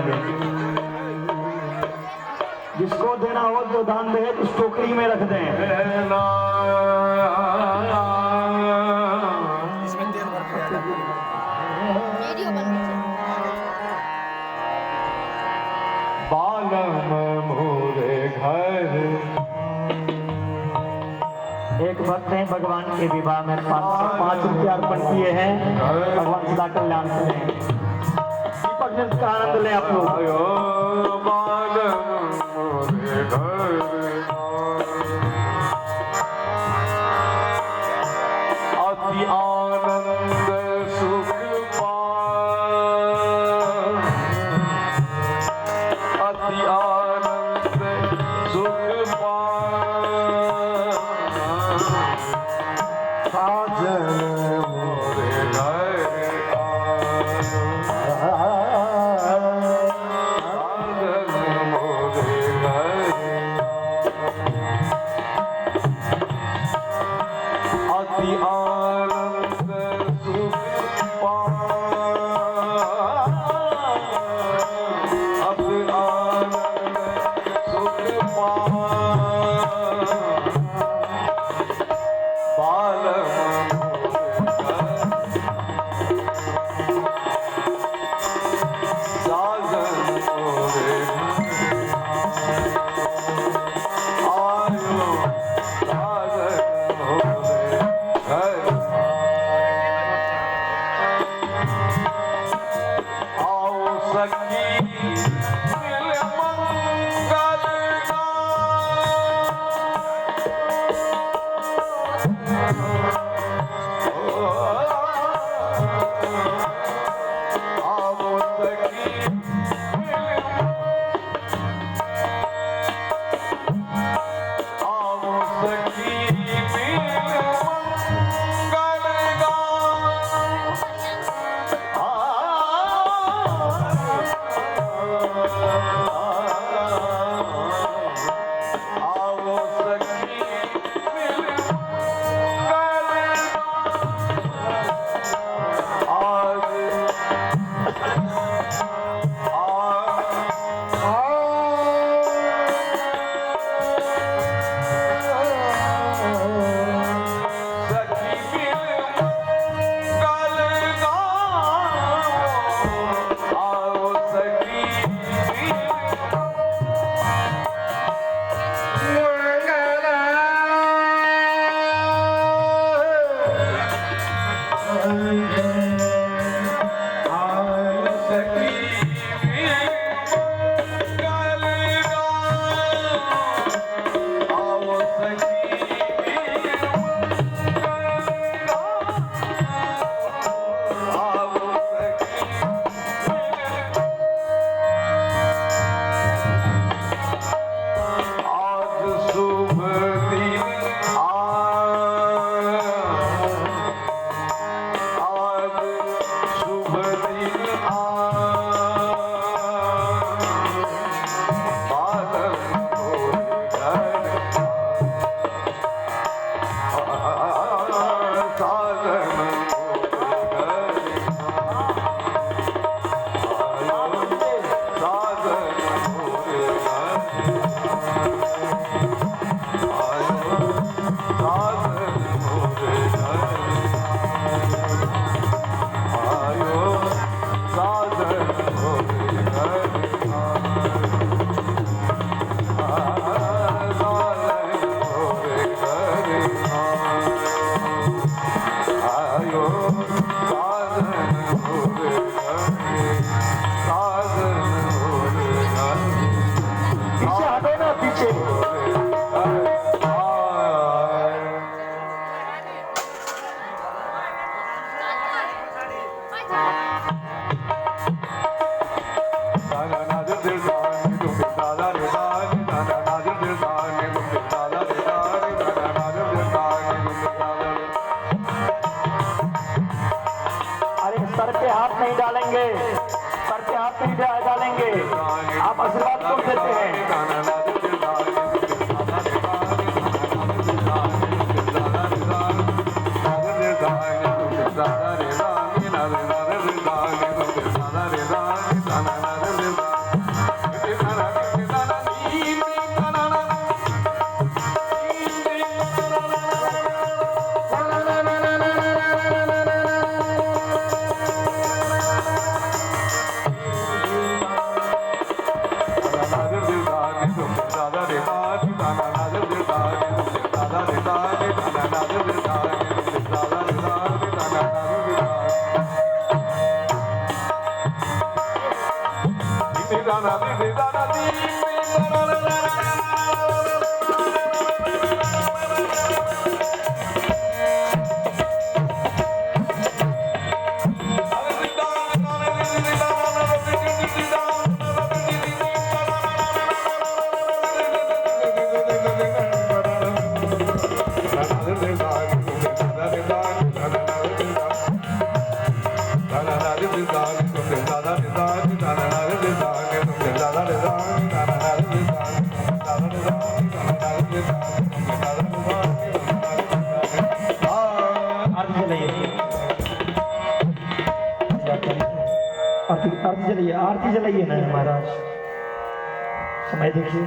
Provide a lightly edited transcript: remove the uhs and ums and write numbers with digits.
देंगे। जिसको देना हो जो दान दे इस टोकरी में रख दें। एक भक्त हैं भगवान के विवाह में 505 रुपये अर्पण किए हैं। भगवान सदा कल्याण करें। दीपक का आनंद लें आप लोग। अति आनंद सुख अति आनंद सुख साजन मोरे घर साजन मोरे घर अति आनंद सुख अति आनंद सुख सर पे हाथ नहीं डालेंगे, सर पे हाथ नहीं डालेंगे, आप आशीर्वाद क्यों देते हैं? रे आरती जलाइए, आरती जलाइए, आरती जलाइए ना महाराज। समय देखिए।